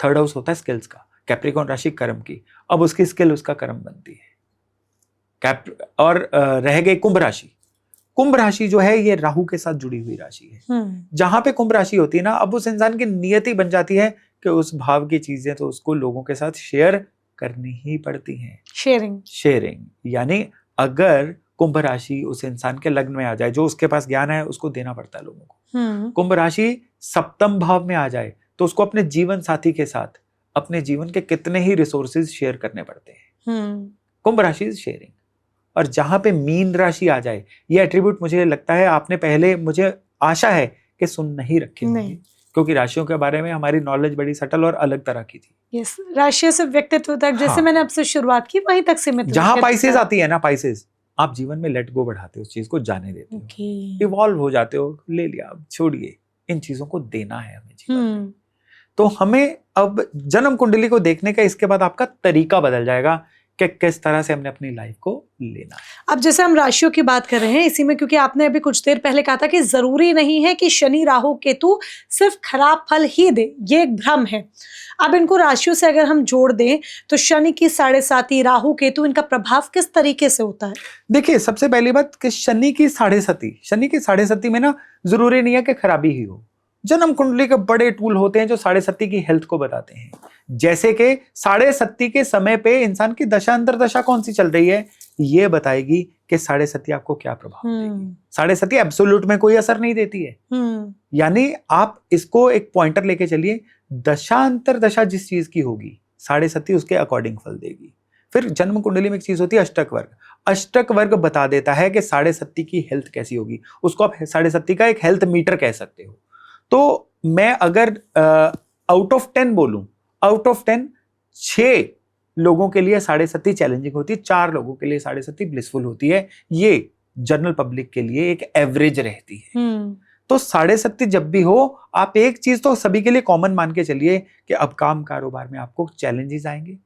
3rd हाउस होता है स्किल्स का, कैप्रिकॉर्न राशि कर्म की, अब उसकी स्किल उसका कर्म बनती है। और रह गई कुंभ राशि। कुंभ राशि जो है, ये राहु के साथ जुड़ी हुई राशि है। जहां पे कुंभ राशि होती है ना, अब उस इंसान की नियति बन जाती है कि उस भाव की चीजें तो उसको लोगों के साथ शेयर करनी ही पड़ती हैं। शेयरिंग यानी अगर कुंभ राशि उस इंसान के लग्न में आ जाए, जो उसके पास ज्ञान है उसको देना पड़ता है लोगों को। कुंभ राशि 7th भाव में आ जाए, तो उसको अपने जीवन साथी के साथ अपने जीवन के कितने ही रिसोर्सेज शेयर करने पड़ते हैं। कुंभ राशि शेयरिंग। और जहां पे मीन राशि आ जाए, ये एट्रीब्यूट मुझे लगता है आपने पहले, मुझे आशा है कि सुन नहीं रखे होंगे, क्योंकि राशियों के बारे में हमारी नॉलेज बड़ी सटल और अलग तरह की थी। यस, राशियों से व्यक्तित्व तक, जैसे मैंने आपसे शुरुआत की, वहीं तक सीमित। जहां पाइसेस आती है ना, पाइसेस, आप जीवन में लेट गो बढ़ाते हो, उस चीज को जाने देते हो, इवॉल्व हो जाते हो, ले लिया, अब छोड़िए, इन चीजों को देना है हमें जीवन में। तो हमें अब जन्म कुंडली को देखने का इसके बाद आपका तरीका बदल जाएगा कि किस तरह से हमने अपनी लाइफ को लेना है। अब जैसे हम राशियों की बात कर रहे हैं, इसी में क्योंकि आपने अभी कुछ देर पहले कहा था कि जरूरी नहीं है कि शनि राहु केतु सिर्फ खराब फल ही दे, ये एक भ्रम है। अब इनको राशियों से अगर हम जोड़ दें, तो शनि की 7.5, राहु केतु, इनका प्रभाव किस तरीके से होता है? देखिए, सबसे पहली बात कि शनि की 7.5 में ना जरूरी नहीं है कि खराबी ही हो। जन्म कुंडली के बड़े टूल होते हैं जो 7.5 की हेल्थ को बताते हैं। जैसे कि 7.5 के समय पे इंसान की दशा अंतरदशा कौन सी चल रही है, ये बताएगी कि साढ़े सती आपको क्या प्रभाव देगी। साढ़े सती एब्सोल्यूट में कोई असर नहीं देती है, यानी आप इसको एक पॉइंटर लेके चलिए, दशांतर दशा जिस चीज की होगी साढ़े सती उसके अकॉर्डिंग फल देगी। फिर जन्म कुंडली में एक चीज होती है अष्टक वर्ग। अष्टक वर्ग बता देता है कि साढ़े सती की हेल्थ कैसी होगी, उसको आप साढ़े सती का एक हेल्थ मीटर कह सकते हो। तो मैं अगर आउट ऑफ 10 बोलूं, आउट ऑफ 10 6 लोगों के लिए साढ़े सती चैलेंजिंग होती है, 4 लोगों के लिए साढ़े सती ब्लिसफुल होती है। ये जनरल पब्लिक के लिए एक एवरेज रहती है। तो साढ़े सती जब भी हो, आप एक चीज तो सभी के लिए कॉमन मान के चलिए कि अब काम कारोबार में आपको चैलेंजेस आएंगे।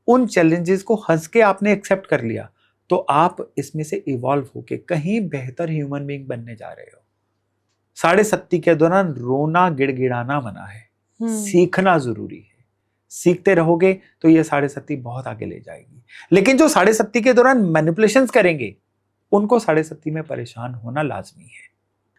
उन चैलेंजेस को हंस के आपने एक्सेप्ट कर लिया तो आप इसमें से इवॉल्व होके कहीं बेहतर ह्यूमन बीइंग बनने जा रहे हो। साढ़े सती के दौरान रोना गिड़गिड़ाना मना है, सीखना जरूरी है। सीखते रहोगे तो ये साढ़े सती बहुत आगे ले जाएगी। लेकिन जो साढ़े सती के दौरान मैनिपुलेशंस करेंगे उनको साढ़े सती में परेशान होना लाजमी है।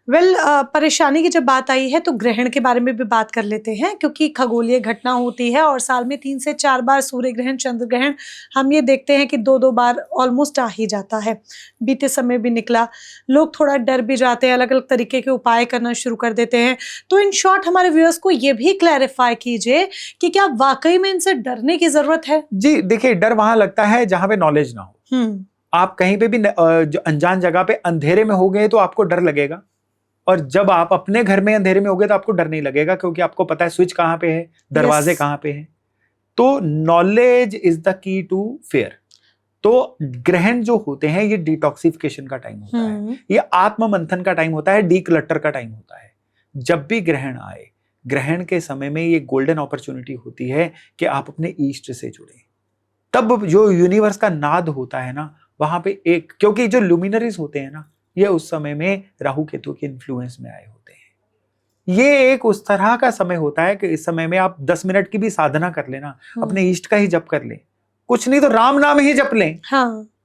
परेशानी की जब बात आई है तो ग्रहण के बारे में भी बात कर लेते हैं, क्योंकि खगोलीय घटना होती है और साल में 3 से 4 बार सूर्य ग्रहण, चंद्र ग्रहण हम ये देखते हैं कि 2-2 बार ऑलमोस्ट आ ही जाता है। बीते समय भी निकला, लोग थोड़ा डर भी जाते हैं, अलग अलग तरीके के उपाय करना शुरू कर देते हैं। तो इन शॉर्ट हमारे व्यूअर्स को ये भी क्लैरिफाई कीजिए कि क्या वाकई में इनसे डरने की जरूरत है? जी देखिए, डर वहां लगता है जहां पे नॉलेज ना हो। आप कहीं पे भी जो अनजान जगह पे अंधेरे में हो गए तो आपको डर लगेगा, और जब आप अपने घर में अंधेरे में हो गए तो आपको डर नहीं लगेगा, क्योंकि आपको पता है स्विच कहां पे है, दरवाजे कहां पे हैं। तो knowledge is the key to fair. तो ग्रहण जो होते हैं ये डिटॉक्सिफिकेशन का टाइम होता है, ये आत्म मंथन का टाइम होता है, डीक्लटर का टाइम होता है। जब भी ग्रहण आए, ग्रहण के समय में ये गोल्डन अपॉर्चुनिटी होती है कि आप अपने ईष्ट से जुड़े। तब जो यूनिवर्स का नाद होता है ना, वहां पे एक, क्योंकि जो लुमिनरीज होते हैं ना, ये उस समय में राहु केतु के इन्फ्लुएंस में आए होते हैं। ये एक उस तरह का समय होता है कि इस समय में आप 10 मिनट की भी साधना कर लेना, अपने इष्ट का ही जप कर लें, कुछ नहीं तो राम नाम ही जप लें,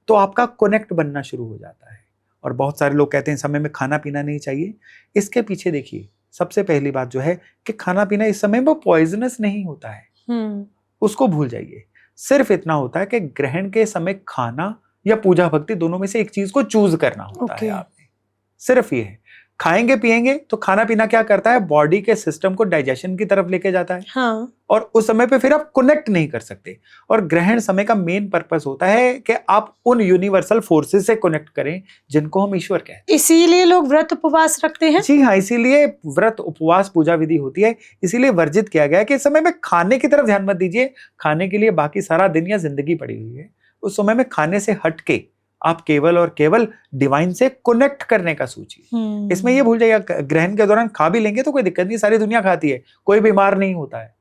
तो आपका कनेक्ट बनना शुरू हो जाता है। और बहुत सारे लोग कहते हैं समय में खाना पीना नहीं चाहिए। इसके पीछे देखिए, सबसे पहली बात जो है कि खाना पीना इस समय में पॉइजनस नहीं होता है, उसको भूल जाइए। सिर्फ इतना होता है कि ग्रहण के समय खाना या पूजा भक्ति दोनों में से एक चीज को चूज करना होता है आपने। सिर्फ ये है, खाएंगे पिएंगे तो खाना पीना क्या करता है, बॉडी के सिस्टम को डाइजेशन की तरफ लेके जाता है। और उस समय पे फिर आप कनेक्ट नहीं कर सकते। और ग्रहण समय का मेन पर्पस होता है कि आप उन यूनिवर्सल फोर्सेस से कनेक्ट करें जिनको हम ईश्वर कहते हैं। इसीलिए लोग व्रत उपवास रखते हैं। जी हाँ, इसीलिए व्रत उपवास पूजा विधि होती है। इसीलिए वर्जित किया गया है कि इस समय में खाने की तरफ ध्यान मत दीजिए। खाने के लिए बाकी सारा दिन या जिंदगी पड़ी हुई है। उस समय में खाने से हट के आप केवल और केवल डिवाइन से कनेक्ट करने का सोचिए। इसमें ये भूल जाइए, ग्रहण के दौरान खा भी लेंगे तो कोई दिक्कत नहीं, सारी दुनिया खाती है, कोई बीमार नहीं होता है।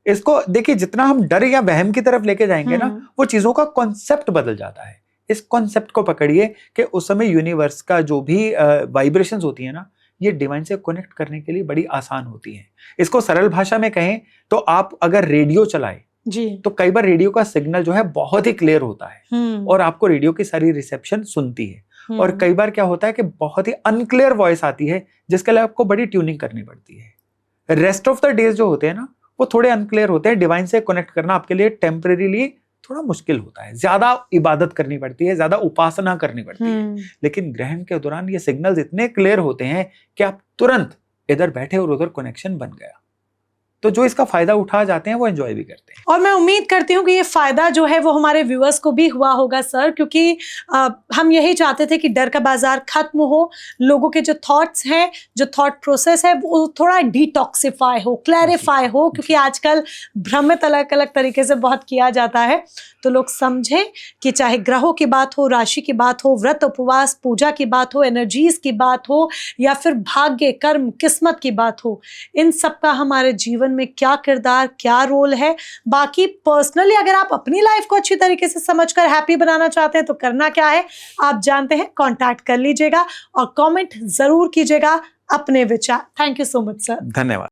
इसको देखिए, जितना हम डर या वहम की तरफ लेके जाएंगे ना, वो चीजों का कॉन्सेप्ट बदल जाता है। इस कॉन्सेप्ट को पकड़िए कि उस समय यूनिवर्स का जो भी वाइब्रेशंस होती है ना, ये डिवाइन से कनेक्ट करने के लिए बड़ी आसान होती है। इसको सरल भाषा में कहें तो आप अगर रेडियो चलाए जी, तो कई बार रेडियो का सिग्नल जो है बहुत ही क्लियर होता है और आपको रेडियो की सारी रिसेप्शन सुनती है। और कई बार क्या होता है कि बहुत ही अनक्लियर वॉइस आती है जिसके लिए आपको बड़ी ट्यूनिंग करनी पड़ती है। रेस्ट ऑफ द डेज जो होते हैं ना, वो थोड़े अनक्लियर होते हैं। डिवाइन से कनेक्ट करना आपके लिए टेम्परेरीली थोड़ा मुश्किल होता है, ज्यादा इबादत करनी पड़ती है, ज्यादा उपासना करनी पड़ती है। लेकिन ग्रहण के दौरान ये सिग्नल्स इतने क्लियर होते हैं कि आप तुरंत इधर बैठे और उधर कनेक्शन बन गया। तो जो इसका फायदा उठा जाते हैं वो एंजॉय भी करते हैं। और मैं उम्मीद करती हूँ कि ये फायदा जो है वो हमारे व्यूअर्स को भी हुआ होगा सर, क्योंकि हम यही चाहते थे कि डर का बाजार खत्म हो, लोगों के जो थॉट्स हैं, जो थॉट प्रोसेस है वो थोड़ा डिटॉक्सिफाई हो, क्लैरिफाई हो, क्योंकि आजकल भ्रमित अलग अलग तरीके से बहुत किया जाता है। तो लोग समझें कि चाहे ग्रहों की बात हो, राशि की बात हो, व्रत उपवास पूजा की बात हो, एनर्जीज की बात हो, या फिर भाग्य कर्म किस्मत की बात हो, इन सब का हमारे जीवन में क्या किरदार, क्या रोल है। बाकी पर्सनली अगर आप अपनी लाइफ को अच्छी तरीके से समझकर हैप्पी बनाना चाहते हैं तो करना क्या है आप जानते हैं, कांटेक्ट कर लीजिएगा और कमेंट जरूर कीजिएगा अपने विचार। Thank you so much sir. धन्यवाद।